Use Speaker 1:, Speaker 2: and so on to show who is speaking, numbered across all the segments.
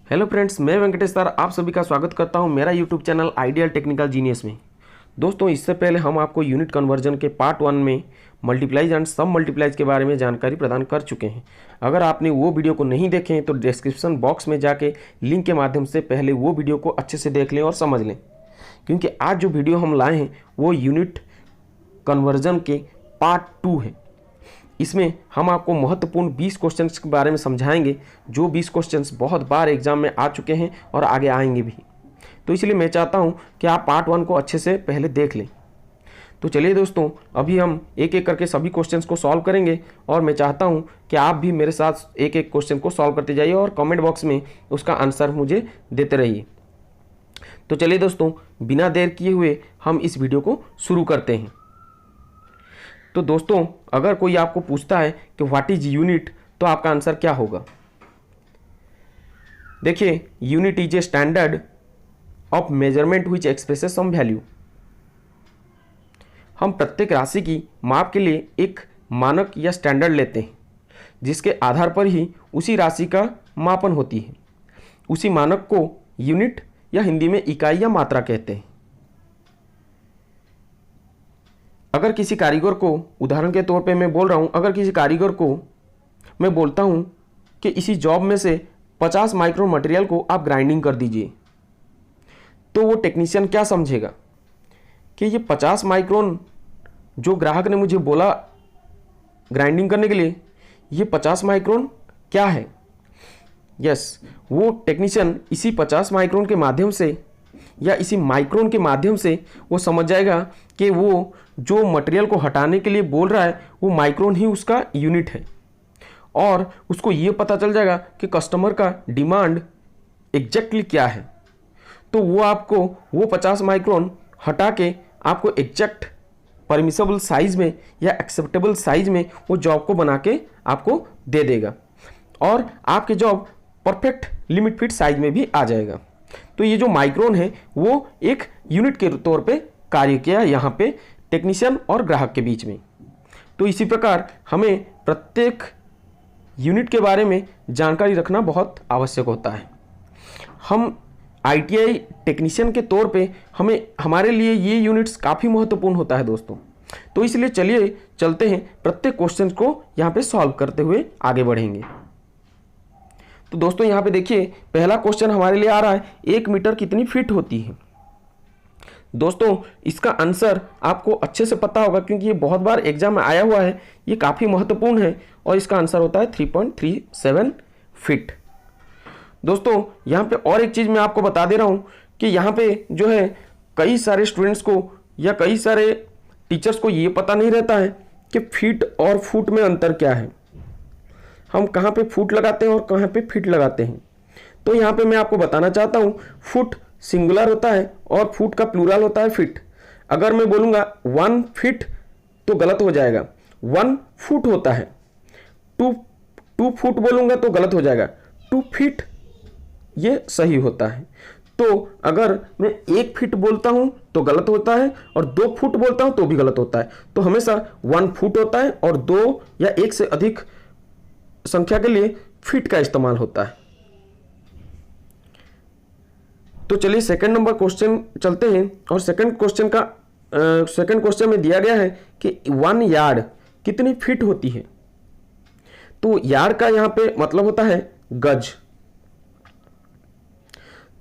Speaker 1: Hello friends, मैं Venkatesh sir आप सभी का स्वागत करता हूं मेरा YouTube channel ideal technical genius में। दोस्तों, इससे पहले हम आपको यूनिट कन्वर्जन के पार्ट 1 में मल्टीप्लाइज एंड सब मल्टीप्लाइज के बारे में जानकारी प्रदान कर चुके हैं। अगर आपने वो वीडियो को नहीं देखे हैं तो डिस्क्रिप्शन बॉक्स में जाके लिंक के माध्यम से पहले वो वीडियो को अच्छे से देख लें और समझ लें, क्योंकि आज जो वीडियो हम लाए हैं वो यूनिट कन्वर्जन के पार्ट 2 है। इसमें हम आपको महत्वपूर्ण 20 क्वेश्चंस के बारे में समझाएंगे, जो 20 क्वेश्चंस बहुत बार एग्जाम में आ चुके हैं और आगे आएंगे भी। तो इसलिए मैं चाहता हूं कि आप पार्ट 1 को अच्छे से पहले देख लें। तो चलिए दोस्तों, अभी हम एक एक करके सभी क्वेश्चंस को सॉल्व करेंगे और मैं चाहता हूं कि आप भी मेरे साथ एक एक क्वेश्चन को सॉल्व करते जाइए और कमेंट बॉक्स में उसका आंसर मुझे देते रहिए। तो चलिए दोस्तों, बिना देर किए हुए हम इस वीडियो को शुरू करते हैं। तो दोस्तों, अगर कोई आपको पूछता है कि व्हाट इज यूनिट, तो आपका आंसर क्या होगा? देखिए, unit is a standard of measurement which expresses some value. हम प्रत्येक राशि की माप के लिए एक मानक या स्टैंडर्ड लेते हैं, जिसके आधार पर ही उसी राशि का मापन होती है। उसी मानक को यूनिट या हिंदी में इकाई या मात्रा कहते हैं। अगर किसी कारीगर को, उदाहरण के तौर पे मैं बोल रहा हूँ, अगर किसी कारीगर को मैं बोलता हूँ कि इसी जॉब में से 50 माइक्रोन मटेरियल को आप ग्राइंडिंग कर दीजिए, तो वो टेक्नीशियन क्या समझेगा कि ये 50 माइक्रोन जो ग्राहक ने मुझे बोला ग्राइंडिंग करने के लिए, ये 50 माइक्रोन क्या है? यस, वो टेक्नीशियन इसी 50 माइक्रोन के माध्यम से या इसी माइक्रोन के माध्यम से वो समझ जाएगा कि वो जो मटेरियल को हटाने के लिए बोल रहा है वो माइक्रोन ही उसका यूनिट है, और उसको ये पता चल जाएगा कि कस्टमर का डिमांड एग्जैक्टली क्या है। तो वो आपको वो 50 माइक्रोन हटा के आपको एग्जैक्ट परमिसेबल साइज में या एक्सेप्टेबल साइज में वो जॉब को बना के आपको दे देगा, और आपके job perfect limit fit size में भी आ जाएगा। तो ये जो माइक्रोन है वो एक यूनिट के तौर पे कार्य किया यहाँ पे टेक्नीशियन और ग्राहक के बीच में। तो इसी प्रकार हमें प्रत्येक यूनिट के बारे में जानकारी रखना बहुत आवश्यक होता है। हम आईटीआई टेक्नीशियन के तौर पे हमारे लिए ये यूनिट्स काफ़ी महत्वपूर्ण होता है दोस्तों। तो इसलिए चलिए चलते हैं, प्रत्येक क्वेश्चन को यहाँ पे सॉल्व करते हुए आगे बढ़ेंगे। तो दोस्तों, यहाँ पे देखिए, पहला क्वेश्चन हमारे लिए आ रहा है, 1 मीटर कितनी फीट होती है? दोस्तों, इसका आंसर आपको अच्छे से पता होगा, क्योंकि ये बहुत बार एग्जाम में आया हुआ है, ये काफ़ी महत्वपूर्ण है, और इसका आंसर होता है 3.37 फीट। दोस्तों, यहाँ पे और एक चीज़ मैं आपको बता दे रहा हूँ कि यहाँ पे जो है कई सारे स्टूडेंट्स को या कई सारे टीचर्स को ये पता नहीं रहता है कि फीट और फुट में अंतर क्या है। हम कहाँ पे फुट लगाते हैं और कहाँ पे फीट लगाते हैं। तो यहाँ पे मैं आपको बताना चाहता हूँ, फुट सिंगुलर होता है और फुट का प्लूरल होता है फीट। अगर मैं बोलूँगा 1 फीट तो गलत हो जाएगा, 1 फुट होता है। 2 फुट बोलूँगा तो गलत हो जाएगा, 2 फीट ये सही होता है। तो अगर मैं 1 फीट बोलता हूँ तो गलत होता है, और 2 फुट बोलता हूँ तो भी गलत होता है। तो हमेशा 1 फुट होता है, और 2 या 1 से अधिक संख्या के लिए फीट का इस्तेमाल होता है। तो चलिए सेकंड नंबर क्वेश्चन चलते हैं, और सेकंड क्वेश्चन में दिया गया है कि 1 यार्ड कितनी फीट होती है? तो यार्ड का यहाँ पे मतलब होता है गज।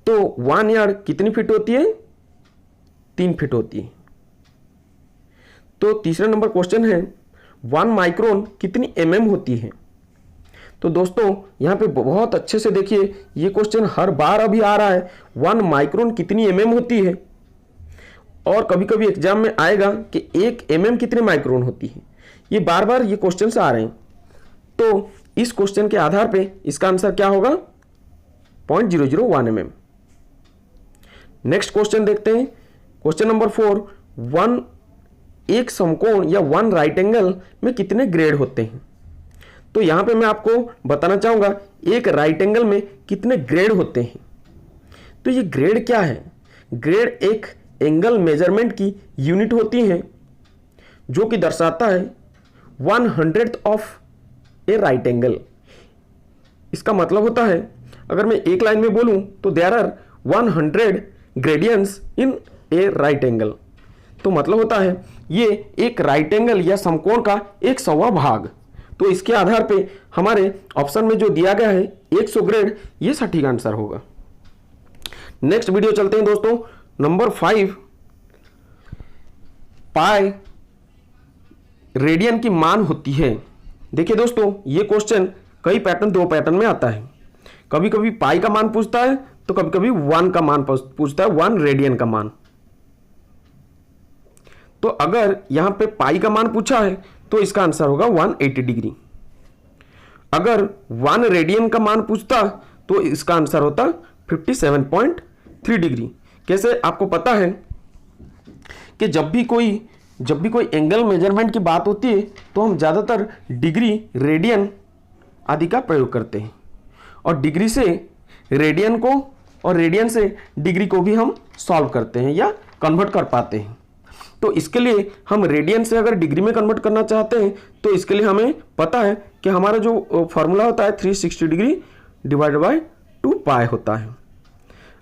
Speaker 1: तो 1 यार्ड कितनी फीट होती है? 3 फीट होती है। तो तीसरा नंबर क्वेश्चन है, 1 माइक्रोन कितनी mm होती है? तो दोस्तों, यहाँ पे बहुत अच्छे से देखिए, ये क्वेश्चन हर बार अभी आ रहा है, 1 माइक्रोन कितनी mm होती है, और कभी कभी एग्जाम में आएगा कि 1 mm कितने माइक्रोन होती है। ये बार बार ये क्वेश्चन आ रहे हैं। तो इस क्वेश्चन के आधार पे इसका आंसर क्या होगा? 0.001 mm। नेक्स्ट क्वेश्चन देखते हैं, क्वेश्चन नंबर 4, एक समकोण या 1 राइट एंगल में कितने ग्रेड होते हैं? तो यहां पे मैं आपको बताना चाहूंगा, एक राइट एंगल में कितने ग्रेड होते हैं। तो ये ग्रेड क्या है? ग्रेड एक एंगल मेजरमेंट की यूनिट होती है, जो कि दर्शाता है 1/100 ऑफ ए राइट एंगल। इसका मतलब होता है अगर मैं एक लाइन में बोलूं तो there are 100 gradients in a right angle. तो मतलब होता है ये एक राइट एंगल या समकोण का 100वां भाग। तो इसके आधार पे हमारे ऑप्शन में जो दिया गया है 100 ग्रेड, ये सटीक आंसर होगा। नेक्स्ट वीडियो चलते हैं दोस्तों, नंबर 5, पाई रेडियन की मान होती है। देखिए दोस्तों, ये क्वेश्चन कई पैटर्न, 2 पैटर्न में आता है। कभी कभी पाई का मान पूछता है तो कभी कभी 1 का मान पूछता है, 1 रेडियन का मान। तो अगर यहां पे पाई का मान पूछा है तो इसका आंसर होगा 180 डिग्री। अगर 1 रेडियन का मान पूछता तो इसका आंसर होता 57.3 डिग्री। कैसे? आपको पता है कि जब भी कोई एंगल मेजरमेंट की बात होती है तो हम ज़्यादातर डिग्री, रेडियन आदि का प्रयोग करते हैं, और डिग्री से रेडियन को और रेडियन से डिग्री को भी हम सॉल्व करते हैं या कन्वर्ट कर पाते हैं। तो इसके लिए हम रेडियन से अगर डिग्री में कन्वर्ट करना चाहते हैं तो इसके लिए हमें पता है कि हमारा जो फॉर्मूला होता है 360 डिग्री डिवाइडेड बाय 2 पाई होता है।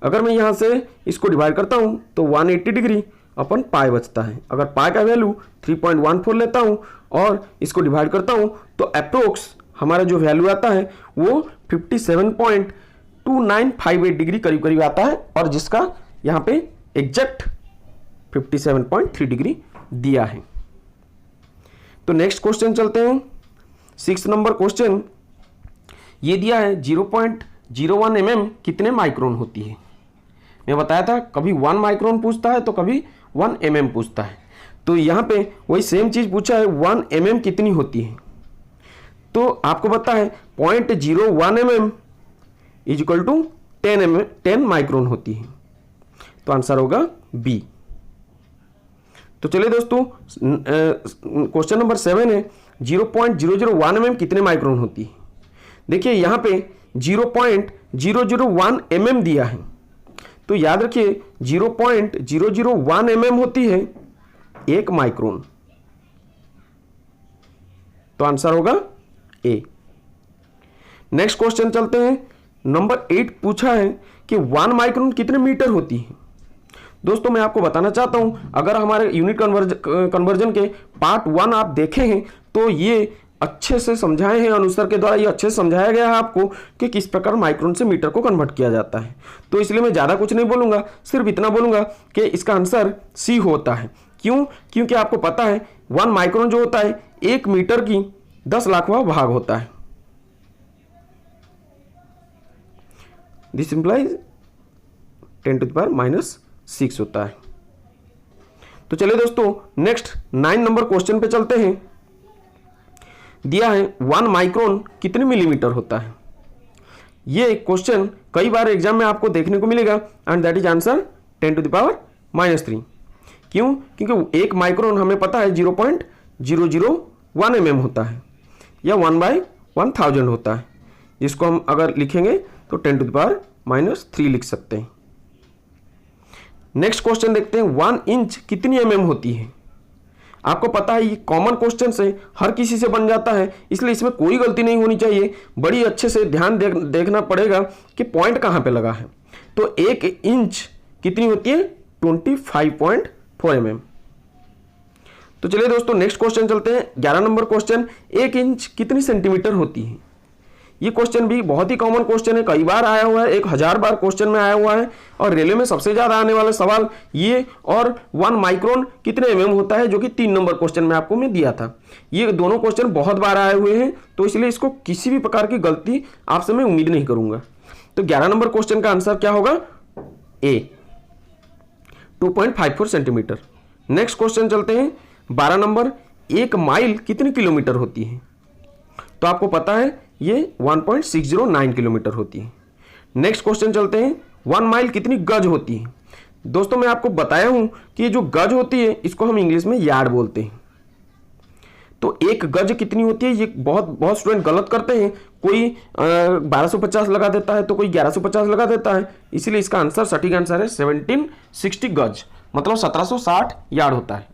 Speaker 1: अगर मैं यहाँ से इसको डिवाइड करता हूँ तो 180 डिग्री अपन पाई बचता है। अगर पाई का वैल्यू 3.14 लेता हूँ और इसको डिवाइड करता हूँ तो अप्रोक्स हमारा जो वैल्यू आता है वो 57.2958 डिग्री करीब करीब आता है, और जिसका यहाँ पे एग्जैक्ट 57.3 डिग्री दिया है। तो नेक्स्ट क्वेश्चन चलते हैं, 6 नंबर क्वेश्चन। ये दिया है 0.01 mm कितने माइक्रोन होती है। मैं बताया था कभी 1 माइक्रोन पूछता है तो कभी 1 mm पूछता है। तो यहाँ पे वही सेम चीज पूछा है, 1 mm कितनी होती है। तो आपको पता है 0.01 mm is equal to 10 micron होती है। तो आंसर होगा बी। तो चलिए दोस्तों, क्वेश्चन नंबर 7 है 0.001 mm कितने माइक्रोन होती है। देखिए यहाँ पे 0.001 mm दिया है, तो याद रखिए 0.001 mm होती है 1 माइक्रोन। तो आंसर होगा ए। नेक्स्ट क्वेश्चन चलते हैं, नंबर 8 पूछा है कि 1 माइक्रोन कितने मीटर होती है। दोस्तों मैं आपको बताना चाहता हूं, अगर हमारे यूनिट कन्वर्जन के पार्ट 1 आप देखे हैं तो ये अच्छे से समझाए हैं, अनुसर के द्वारा ये अच्छे से समझाया गया है आपको कि किस प्रकार माइक्रोन से मीटर को कन्वर्ट किया जाता है। तो इसलिए मैं ज़्यादा कुछ नहीं बोलूँगा, सिर्फ इतना बोलूँगा कि इसका आंसर सी होता है। क्यों? क्योंकि आपको पता है 1 माइक्रोन जो होता है 1 मीटर की 10 लाखवां भाग होता है। दिस इंप्लाइज 10⁻⁻6 होता है। तो चलिए दोस्तों, नेक्स्ट 9 नंबर क्वेश्चन पे चलते हैं। दिया है 1 माइक्रोन कितने मिलीमीटर होता है। ये क्वेश्चन कई बार एग्जाम में आपको देखने को मिलेगा, एंड दैट इज आंसर 10⁻⁻3। क्यों? क्योंकि 1 माइक्रोन हमें पता है 0.001 mm होता है, या 1/1000 होता है, जिसको हम अगर लिखेंगे तो 10⁻⁻3 लिख सकते हैं। नेक्स्ट क्वेश्चन देखते हैं, 1 इंच कितनी mm होती है। आपको पता है ये कॉमन क्वेश्चन से हर किसी से बन जाता है, इसलिए इसमें कोई गलती नहीं होनी चाहिए। बड़ी अच्छे से ध्यान देखना पड़ेगा कि पॉइंट कहाँ पे लगा है। तो 1 इंच कितनी होती है 25.4 mm। तो चलिए दोस्तों, नेक्स्ट क्वेश्चन चलते हैं, 11 नंबर क्वेश्चन। 1 इंच कितनी सेंटीमीटर होती है। ये क्वेश्चन भी बहुत ही कॉमन क्वेश्चन है, कई बार आया हुआ है, 1000 बार क्वेश्चन में आया हुआ है, और रेलवे में सबसे ज्यादा आने वाला सवाल ये, और 1 माइक्रोन कितने mm होता है, जो कि 3 नंबर क्वेश्चन में आपको मैं दिया था। ये दोनों क्वेश्चन बहुत बार आए हुए हैं, तो इसलिए इसको किसी भी प्रकार की गलती आपसे मैं उम्मीद नहीं करूंगा। तो 11 नंबर क्वेश्चन का आंसर क्या होगा, ए, 2.54 सेंटीमीटर। नेक्स्ट क्वेश्चन चलते हैं, 12 नंबर। 1 माइल कितनी किलोमीटर होती है। तो आपको पता है ये 1.609 किलोमीटर होती है। नेक्स्ट क्वेश्चन चलते हैं, 1 माइल कितनी गज होती है। दोस्तों मैं आपको बताया हूं कि ये जो गज होती है इसको हम इंग्लिश में यार्ड बोलते हैं। तो 1 गज कितनी होती है, ये बहुत स्टूडेंट गलत करते हैं। कोई 1250 लगा देता है तो कोई 1150 लगा देता है, इसीलिए इसका आंसर, सटीक आंसर है 1760 गज, मतलब 1760 यार्ड होता है।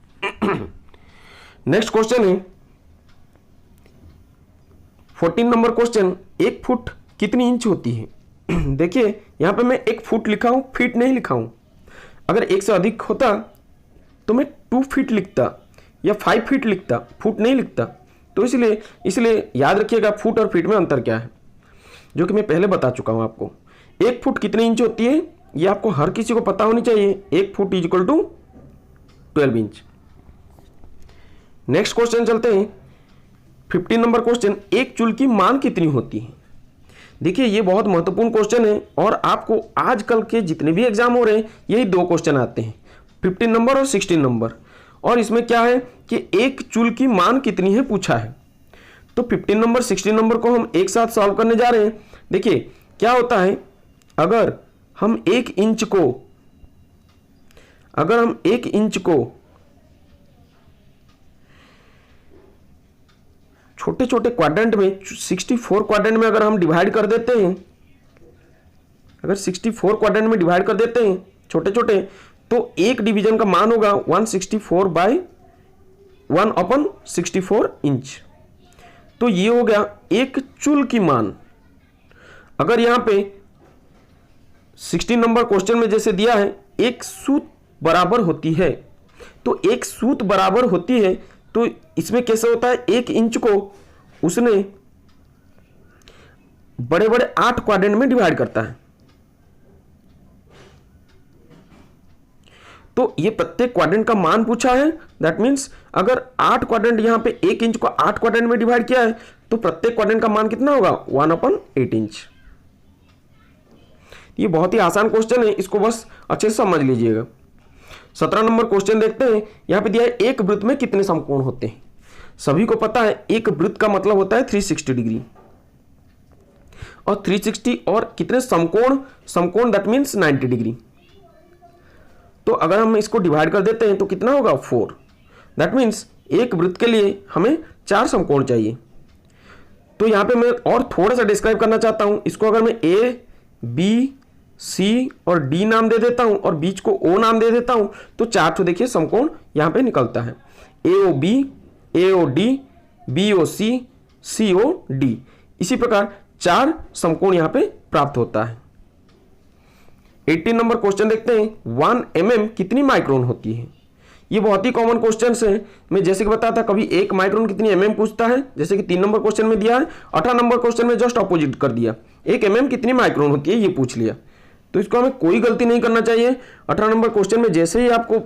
Speaker 1: नेक्स्ट क्वेश्चन है 14 नंबर क्वेश्चन, 1 फुट कितनी इंच होती है। देखिए यहाँ पे मैं 1 फुट लिखा हूँ, फीट नहीं लिखा हूँ। अगर 1 से अधिक होता तो मैं 2 फीट लिखता या 5 फीट लिखता, फुट नहीं लिखता। तो इसलिए याद रखिएगा फुट और फीट में अंतर क्या है, जो कि मैं पहले बता चुका हूँ आपको। 1 फुट कितने इंच होती है ये आपको हर किसी को पता होनी चाहिए। 1 foot is equal to 12 inch. Next question चलते हैं 15 नंबर क्वेश्चन, एक चूल की मान कितनी होती है। देखिए ये बहुत महत्वपूर्ण क्वेश्चन है और आपको आजकल के जितने भी एग्जाम हो रहे हैं यही 2 क्वेश्चन आते हैं, 15 नंबर और 16 नंबर। और इसमें क्या है कि एक चूल की मान कितनी है पूछा है। तो 15 नंबर 16 नंबर को हम एक साथ सॉल्व करने जा रहे हैं। देखिए क्या होता है, अगर हम 1 इंच को छोटे छोटे क्वाड्रेंट में 64 क्वाड्रेंट में अगर हम डिवाइड कर देते हैं, अगर 64 क्वाड्रेंट में डिवाइड कर देते हैं छोटे छोटे, तो एक डिवीजन का मान होगा 1/64 इंच। तो ये हो गया एक चूल की मान। अगर यहां पे 16 नंबर क्वेश्चन में जैसे दिया है एक सूत बराबर होती है, तो एक सूत बराबर होती है, तो इसमें कैसे होता है, 1 इंच को उसने बड़े बड़े 8 क्वाड्रेंट में डिवाइड करता है। तो ये प्रत्येक क्वाड्रेंट का मान पूछा है। दैट मीन्स अगर 8 क्वाड्रेंट यहां पे 1 इंच को 8 क्वाड्रेंट में डिवाइड किया है तो प्रत्येक क्वाड्रेंट का मान कितना होगा 1/8 इंच। ये बहुत ही आसान क्वेश्चन है, इसको बस अच्छे से समझ लीजिएगा। 17 नंबर क्वेश्चन देखते हैं। यहां पे दिया है एक वृत्त में कितने समकोण होते हैं। सभी को पता है एक वृत्त का मतलब होता है 360 डिग्री, और 360 और कितने समकोण दैट मीन्स 90 डिग्री। तो अगर हम इसको डिवाइड कर देते हैं तो कितना होगा 4। दैट मीन्स एक वृत्त के लिए हमें 4 समकोण चाहिए। तो यहां पे मैं और थोड़ा सा डिस्क्राइब करना चाहता हूं। इसको अगर मैं A, B, C और D नाम दे देता हूं और बीच को O नाम दे देता हूं तो 4 तो देखिए समकोण यहां पे निकलता है, AOB, AOD, BOC, COD। इसी प्रकार 4 समकोण यहां पे प्राप्त होता है। 18 नंबर क्वेश्चन देखते हैं। 1 mm कितनी माइक्रोन होती है। ये बहुत ही कॉमन क्वेश्चन है। मैं जैसे कि बताया था कभी 1 माइक्रोन कितनी mm पूछता है, जैसे कि 3 नंबर क्वेश्चन में दिया है। 18 नंबर क्वेश्चन में जस्ट ऑपोजिट कर दिया, 1 mm कितनी माइक्रोन होती है ये पूछ लिया। तो इसको हमें कोई गलती नहीं करना चाहिए। 18 नंबर क्वेश्चन में जैसे ही आपको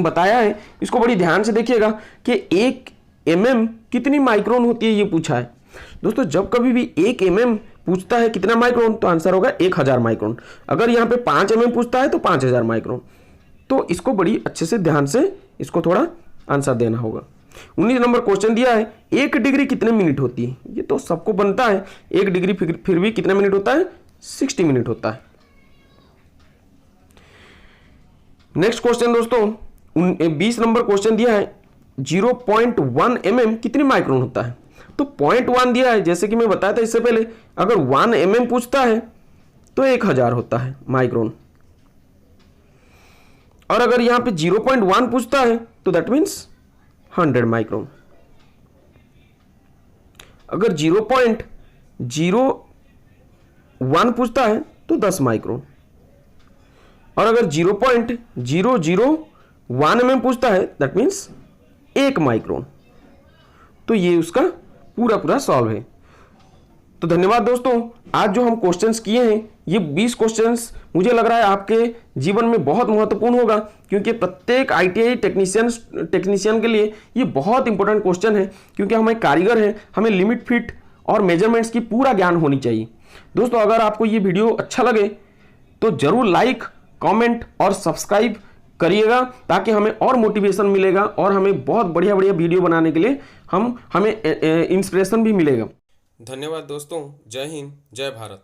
Speaker 1: बताया है इसको बड़ी ध्यान से देखिएगा कि 1 mm कितनी माइक्रोन होती है ये पूछा है। दोस्तों जब कभी भी 1 mm पूछता है कितना माइक्रोन तो आंसर होगा 1000 माइक्रोन। अगर यहाँ पे 5 mm पूछता है तो 5000 माइक्रोन। तो इसको बड़ी अच्छे से ध्यान से इसको थोड़ा आंसर देना होगा। 19 नंबर क्वेश्चन दिया है 1 डिग्री कितने मिनट होती है। ये तो सबको बनता है, 1 डिग्री फिर भी कितने मिनट होता है 60 मिनट होता है। नेक्स्ट क्वेश्चन दोस्तों 20 नंबर क्वेश्चन दिया है 0.1 mm कितनी माइक्रोन होता है। तो 0.1 दिया है, जैसे कि मैं बताया था इससे पहले, अगर 1 mm पूछता है तो 1000 होता है माइक्रोन, और अगर यहां पे 0.1 पूछता है तो दैट मीन्स 100 माइक्रोन। अगर 0.01 पूछता है तो 10 माइक्रोन, और अगर 0.001 mm पूछता है दैट मीन्स 1 माइक्रोन। तो ये उसका पूरा सॉल्व है। तो धन्यवाद दोस्तों, आज जो हम क्वेश्चंस किए हैं ये 20 क्वेश्चंस मुझे लग रहा है आपके जीवन में बहुत महत्वपूर्ण होगा, क्योंकि प्रत्येक ITI टेक्नीशियन के लिए ये बहुत इंपॉर्टेंट क्वेश्चन है, क्योंकि हम एक कारीगर हैं, हमें लिमिट फिट और मेजरमेंट्स की पूरा ज्ञान होनी चाहिए। दोस्तों अगर आपको ये वीडियो अच्छा लगे तो जरूर लाइक, कमेंट और सब्सक्राइब करिएगा, ताकि हमें और मोटिवेशन मिलेगा और हमें बहुत बढ़िया वीडियो बनाने के लिए हमें इंस्पिरेशन भी मिलेगा।
Speaker 2: धन्यवाद दोस्तों। जय हिंद, जय भारत।